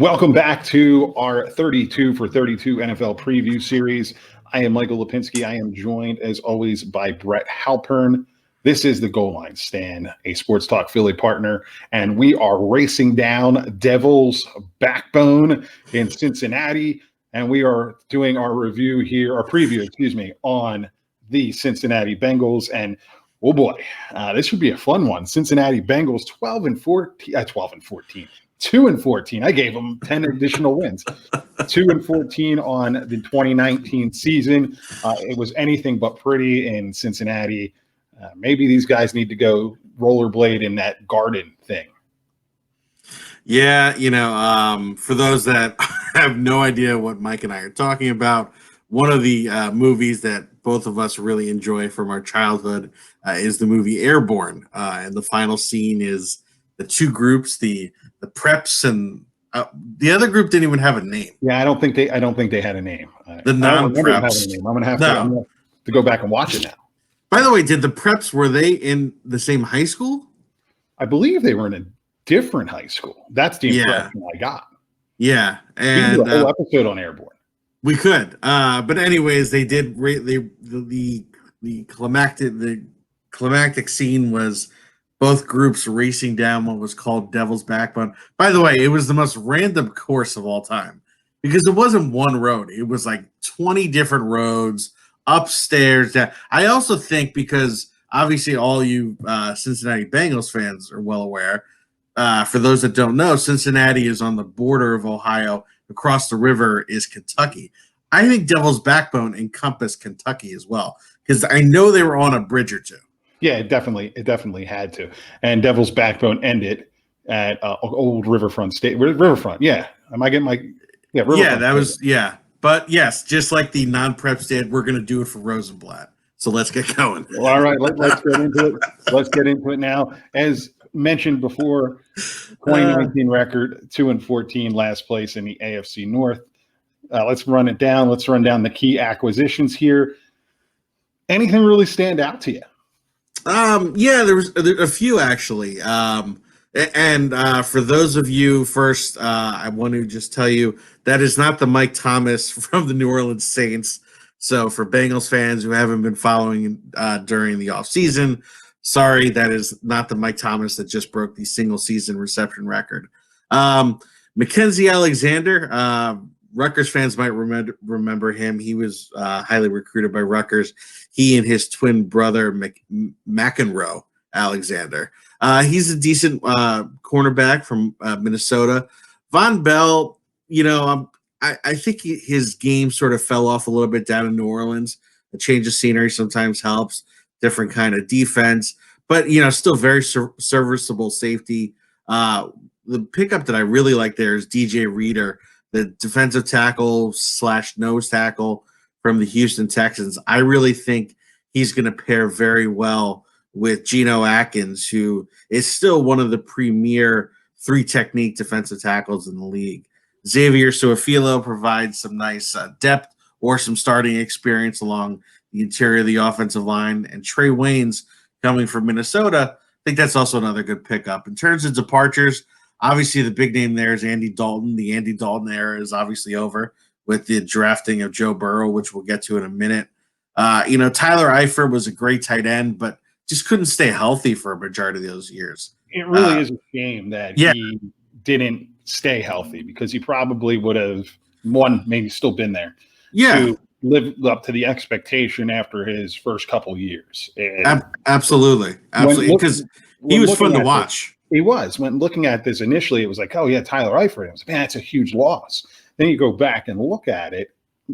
Welcome back to our 32 for 32 NFL preview series. I am Michael Lipinski. I am joined, as always, by Brett Halpern. This is the Goal Line Stand, a Sports Talk Philly partner, and we are racing down Devil's Backbone in Cincinnati, and we are doing our preview, on the Cincinnati Bengals. And oh boy, this should be a fun one. Cincinnati Bengals 2-14. I gave them 10 additional wins. 2-14 on the 2019 season. It was anything but pretty in Cincinnati. Maybe these guys need to go rollerblade in that garden thing. Yeah, for those that have no idea what Mike and I are talking about, one of the movies that both of us really enjoy from our childhood is the movie Airborne. And the final scene is the two groups, the preps and the other group didn't even have a name. Yeah, I don't think they had a name. The non-preps. I'm gonna have to go back and watch it now. By the way, did the preps, were they in the same high school? I believe they were in a different high school. That's the impression I got. Yeah, and we can do a whole episode on Airborne. We could, but anyways, they did. The climactic scene was both groups racing down what was called Devil's Backbone. By the way, it was the most random course of all time because it wasn't one road. It was like 20 different roads, upstairs. I also think because obviously all you Cincinnati Bengals fans are well aware. For those that don't know, Cincinnati is on the border of Ohio. Across the river is Kentucky. I think Devil's Backbone encompassed Kentucky as well because I know they were on a bridge or two. Yeah, it definitely had to. And Devil's Backbone ended at Old Riverfront State. Riverfront, yeah. Am I getting my Riverfront? Yeah, that was But yes, just like the non-preps did, we're going to do it for Rosenblatt. So let's get going. Well, all right, let's get into it. Let's get into it now. As mentioned before, 2019 record 2-14, last place in the AFC North. Let's run it down. Let's run down the key acquisitions here. Anything really stand out to you? There's a few actually. For those of you first, I want to just tell you that is not the Mike Thomas from the New Orleans Saints. So for Bengals fans who haven't been following during the offseason, sorry, that is not the Mike Thomas that just broke the single season reception record. Mackenzie Alexander, Rutgers fans might remember him. He was highly recruited by Rutgers. He and his twin brother, McEnroe Alexander. He's a decent cornerback from Minnesota. Von Bell, I think his game sort of fell off a little bit down in New Orleans. A change of scenery sometimes helps. Different kind of defense, but still very serviceable safety. The pickup that I really like there is DJ Reader, the defensive tackle / nose tackle from the Houston Texans. I really think he's going to pair very well with Geno Atkins, who is still one of the premier 3-technique defensive tackles in the league. Xavier Su'a-Filo provides some nice depth or some starting experience along the interior of the offensive line. And Trey Waynes coming from Minnesota, I think that's also another good pickup. In terms of departures, obviously the big name there is Andy Dalton. The Andy Dalton era is obviously over with the drafting of Joe Burrow, which we'll get to in a minute. Tyler Eifert was a great tight end, but just couldn't stay healthy for a majority of those years. It really is a shame that he didn't stay healthy because he probably would have, maybe still been there. Yeah. To live up to the expectation after his first couple years. Absolutely. Because he was fun to watch. He was. When looking at this initially, it was like, oh, yeah, Tyler Eifert. I was like, man, that's a huge loss. Then you go back and look at it,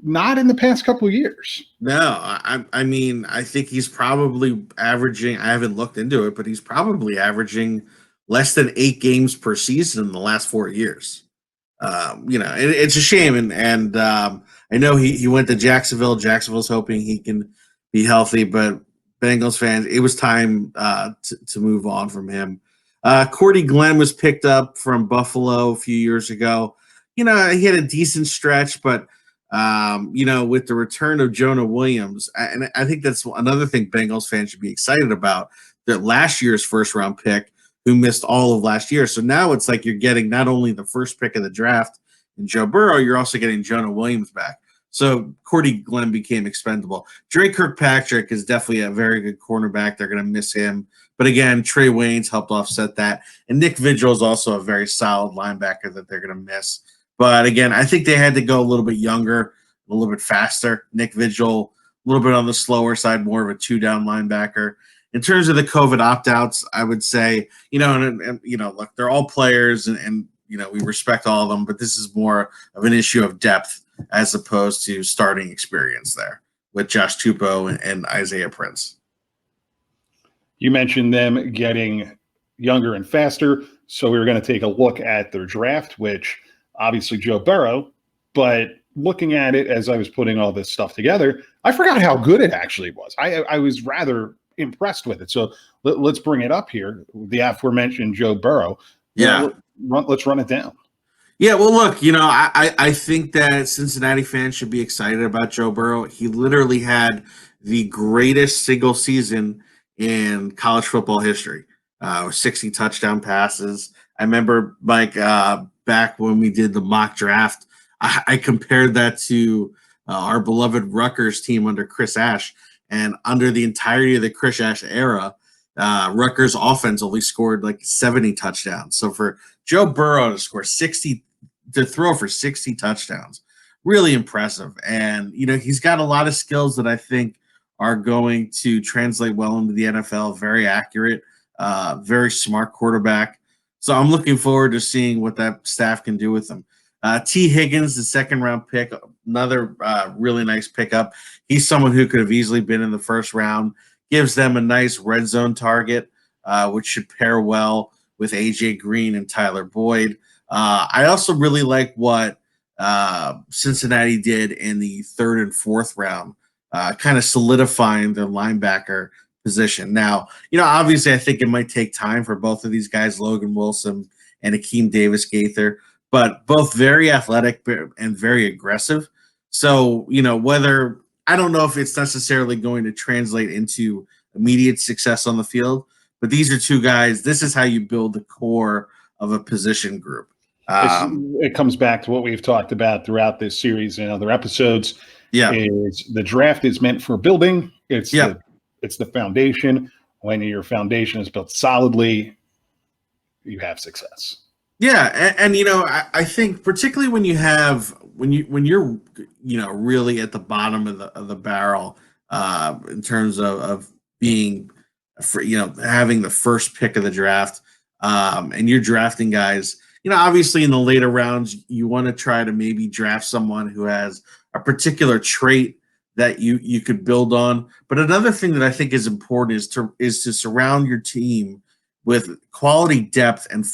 not in the past couple of years. No, I mean, I think he's probably averaging, I haven't looked into it, but he's probably averaging less than 8 games per season in the last 4 years. It's a shame. And I know he went to Jacksonville. Jacksonville's hoping he can be healthy, but Bengals fans, it was time to move on from him. Cordy Glenn was picked up from Buffalo a few years ago. He had a decent stretch, but with the return of Jonah Williams, and I think that's another thing Bengals fans should be excited about. That last year's first round pick, who missed all of last year, so now it's like you're getting not only the first pick of the draft in Joe Burrow, you're also getting Jonah Williams back. So Cordy Glenn became expendable. Dre Kirkpatrick is definitely a very good cornerback. They're going to miss him. But again, Trey Waynes helped offset that. And Nick Vigil is also a very solid linebacker that they're going to miss. But again, I think they had to go a little bit younger, a little bit faster. Nick Vigil, a little bit on the slower side, more of a two-down linebacker. In terms of the COVID opt-outs, I would say, look, they're all players and we respect all of them, but this is more of an issue of depth as opposed to starting experience there with Josh Tupou and Isaiah Prince. You mentioned them getting younger and faster, so we were going to take a look at their draft, which obviously Joe Burrow, but looking at it as I was putting all this stuff together, I forgot how good it actually was. I was rather impressed with it. So let's bring it up here. The aforementioned Joe Burrow. Yeah. Let's run it down. Yeah, well, look, I think that Cincinnati fans should be excited about Joe Burrow. He literally had the greatest single season in college football history, 60 touchdown passes. I remember, Mike, back when we did the mock draft, I compared that to our beloved Rutgers team under Chris Ash. And under the entirety of the Chris Ash era, Rutgers offense only scored like 70 touchdowns. So for Joe Burrow to throw for 60 touchdowns, really impressive. And, he's got a lot of skills that I think are going to translate well into the NFL. Very accurate, very smart quarterback. So I'm looking forward to seeing what that staff can do with him. T. Higgins, the second-round pick, another really nice pickup. He's someone who could have easily been in the first round. Gives them a nice red zone target, which should pair well with A.J. Green and Tyler Boyd. I also really like what Cincinnati did in the third and fourth round, kind of solidifying their linebacker position. Now, obviously I think it might take time for both of these guys, Logan Wilson and Akeem Davis-Gaither, but both very athletic and very aggressive. So, I don't know if it's necessarily going to translate into immediate success on the field, but these are two guys. This is how you build the core of a position group. It comes back to what we've talked about throughout this series and other episodes. Yeah, is the draft is meant for building. It's the foundation. When your foundation is built solidly, you have success. Yeah, and I think particularly when you're really at the bottom of the barrel in terms of being having the first pick of the draft and you're drafting guys, obviously in the later rounds you want to try to maybe draft someone who has a particular trait that you could build on. But another thing that I think is important is to surround your team with quality depth and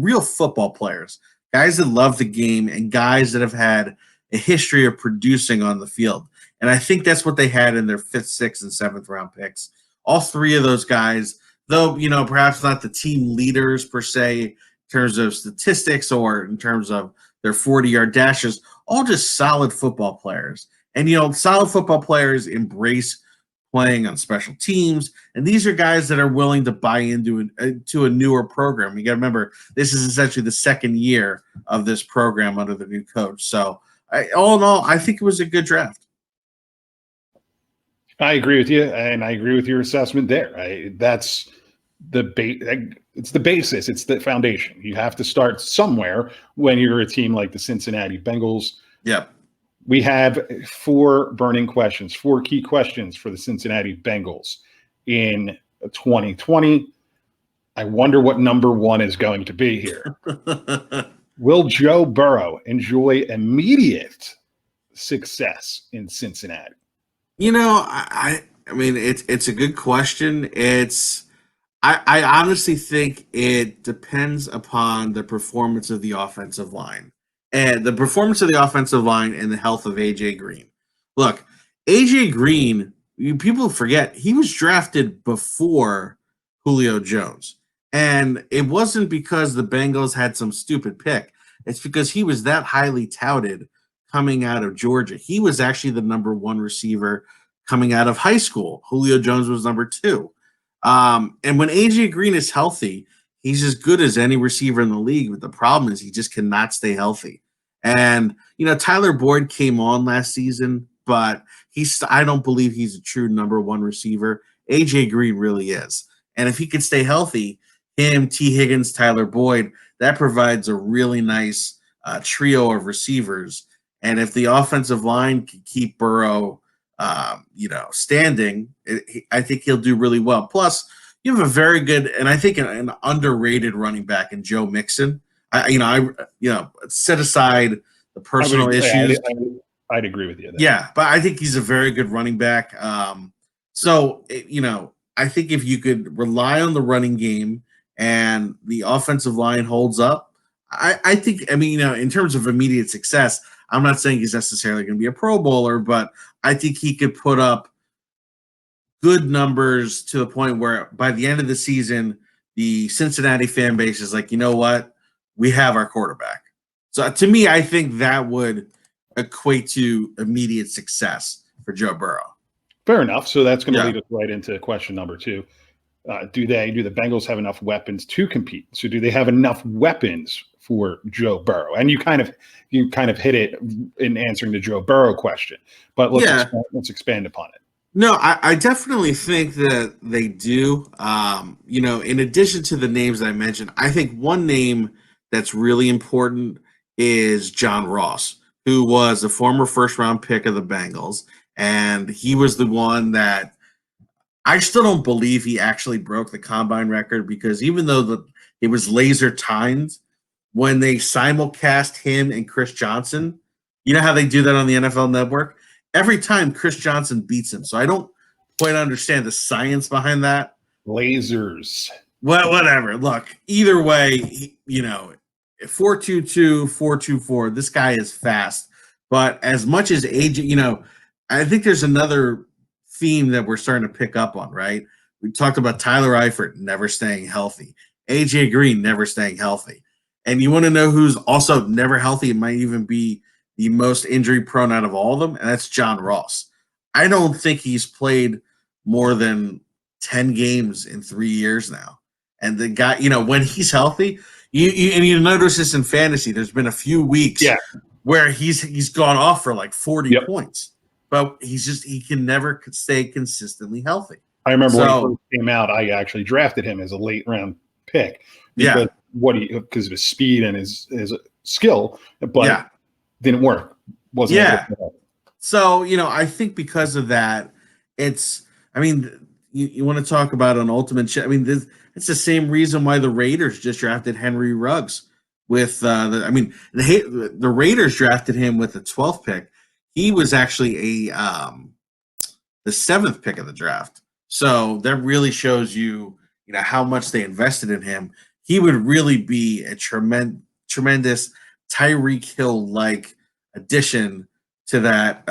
real football players, guys that love the game and guys that have had a history of producing on the field. And I think that's what they had in their 5th, 6th, and 7th round picks. All three of those guys, though, perhaps not the team leaders per se in terms of statistics or in terms of their 40-yard dashes, all just solid football players. And, solid football players embrace playing on special teams, and these are guys that are willing to buy into a newer program. You got to remember, this is essentially the second year of this program under the new coach. So, all in all, I think it was a good draft. I agree with you, and I agree with your assessment there. That's it's the basis. It's the foundation. You have to start somewhere when you're a team like the Cincinnati Bengals. Yep. We have 4 burning questions, 4 key questions for the Cincinnati Bengals in 2020. I wonder what number 1 is going to be here. Will Joe Burrow enjoy immediate success in Cincinnati? I mean, it's a good question. I honestly think it depends upon the performance of the offensive line. and the performance of the offensive line and the health of AJ Green. Look, AJ Green, people forget he was drafted before Julio Jones. And it wasn't because the Bengals had some stupid pick. It's because he was that highly touted coming out of Georgia. He was actually the number one receiver coming out of high school. Julio Jones was number two. And when AJ Green is healthy, he's as good as any receiver in the league. But the problem is he just cannot stay healthy. And, Tyler Boyd came on last season, but I don't believe he's a true number one receiver. AJ Green really is. And if he could stay healthy, him, T. Higgins, Tyler Boyd, that provides a really nice trio of receivers. And if the offensive line can keep Burrow, standing, I think he'll do really well. Plus, you have a very good and I think an underrated running back in Joe Mixon. Set aside the personal issues. I'd agree with you there. Yeah, but I think he's a very good running back. I think if you could rely on the running game and the offensive line holds up, I think, in terms of immediate success, I'm not saying he's necessarily going to be a Pro Bowler, but I think he could put up good numbers to the point where by the end of the season, the Cincinnati fan base is like, you know what? We have our quarterback. So to me, I think that would equate to immediate success for Joe Burrow. Fair enough. So that's going to lead us right into question number 2. Do the Bengals have enough weapons to compete? So do they have enough weapons for Joe Burrow? And you kind of hit it in answering the Joe Burrow question, but let's expand upon it. No, I definitely think that they do. In addition to the names that I mentioned, I think one name that's really important is John Ross, who was a former first-round pick of the Bengals, and he was the one that I still don't believe he actually broke the combine record, because even though it was laser timed, when they simulcast him and Chris Johnson, you know how they do that on the NFL Network? Every time Chris Johnson beats him. So I don't quite understand the science behind that. Lasers. Well, whatever. Look, either way, 4.22, 4.24, this guy is fast. But as much as AJ, I think there's another theme that we're starting to pick up on, right? We talked about Tyler Eifert never staying healthy. AJ Green never staying healthy. And you want to know who's also never healthy? It might even be the most injury prone out of all of them, and that's John Ross. I don't think he's played more than 10 games in 3 years now. And the guy, when he's healthy, you notice this in fantasy. There's been a few weeks where he's gone off for like 40 points, but he can never stay consistently healthy. I remember when he first came out, I actually drafted him as a late round pick because of his speed and his skill, but didn't work. So, I think because of that, you want to talk about an ultimate it's the same reason why the Raiders just drafted Henry Ruggs with the Raiders drafted him with the 12th pick. He was actually the 7th pick of the draft. So that really shows you how much they invested in him. He would really be a tremendous Tyreek Hill-like addition to that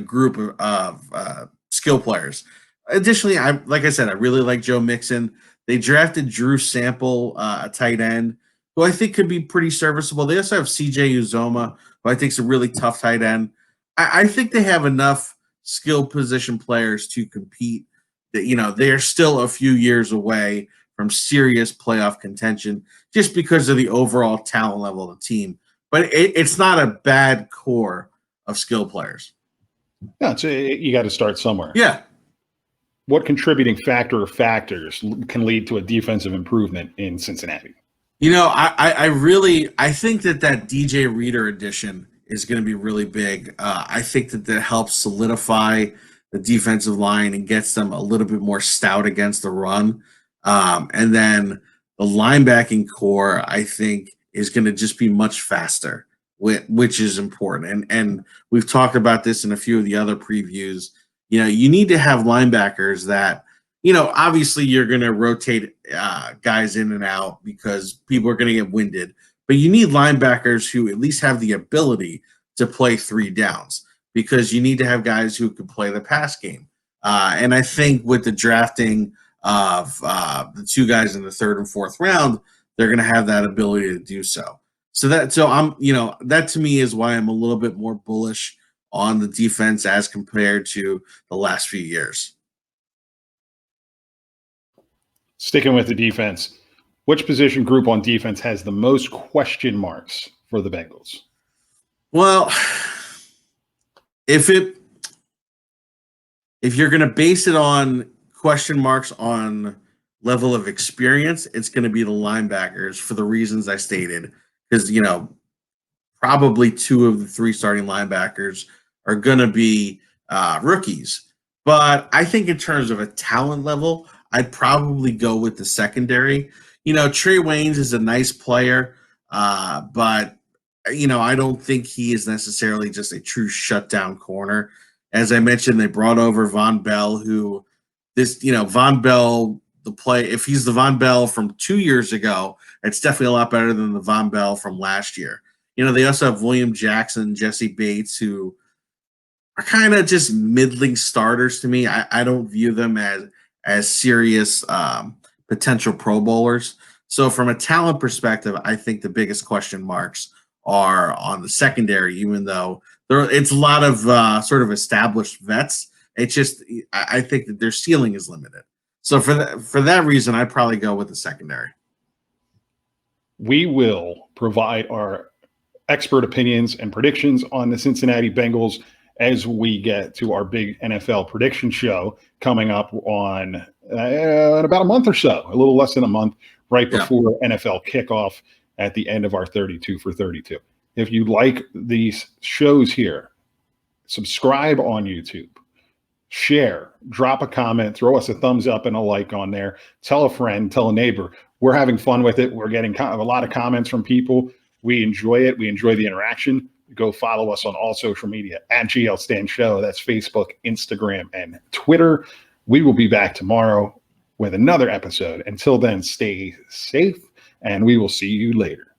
group of skill players. Additionally, like I said, I really like Joe Mixon. They drafted Drew Sample, a tight end, who I think could be pretty serviceable. They also have CJ Uzoma, who I think is a really tough tight end. I think they have enough skill position players to compete. That they're still a few years away from serious playoff contention, just because of the overall talent level of the team. But it's not a bad core of skill players. No, you got to start somewhere. Yeah. What contributing factor or factors can lead to a defensive improvement in Cincinnati? I think that DJ Reader addition is going to be really big. I think that helps solidify the defensive line and gets them a little bit more stout against the run. And then the linebacking core, I think, is going to just be much faster, which is important. And we've talked about this in a few of the other previews. You need to have linebackers that, obviously you're going to rotate guys in and out because people are going to get winded. but you need linebackers who at least have the ability to play 3 downs, because you need to have guys who can play the pass game. And I think with the drafting of the 2 guys in the 3rd and 4th round, they're going to have that ability to do so. So I'm, that to me is why I'm a little bit more bullish on the defense as compared to the last few years. Sticking with the defense, which position group on defense has the most question marks for the Bengals? Well, if you're going to base it on question marks on level of experience, it's going to be the linebackers for the reasons I stated, because probably 2 of the 3 starting linebackers are going to be rookies. But I think in terms of a talent level, I'd probably go with the secondary. Trey Waynes is a nice player, but I don't think he is necessarily just a true shutdown corner. As I mentioned, they brought over Von Bell, who Von Bell, if he's the Von Bell from 2 years ago, it's definitely a lot better than the Von Bell from last year. They also have William Jackson, Jesse Bates, who are kind of just middling starters to me. I don't view them as serious potential Pro Bowlers. So from a talent perspective, I think the biggest question marks are on the secondary, even though it's a lot of sort of established vets. It's just I think that their ceiling is limited. So for that reason, I'd probably go with the secondary. We will provide our expert opinions and predictions on the Cincinnati Bengals as we get to our big NFL prediction show coming up on in about a month or so, a little less than a month, right before NFL kickoff at the end of our 32 for 32. If you like these shows here, subscribe on YouTube, share, drop a comment, throw us a thumbs up and a like on there, tell a friend, tell a neighbor. We're having fun with it. We're getting a lot of comments from people. We enjoy it. We enjoy the interaction. Go follow us on all social media at GL Stan Show. That's Facebook, Instagram, and Twitter. We will be back tomorrow with another episode. Until then, stay safe, and we will see you later.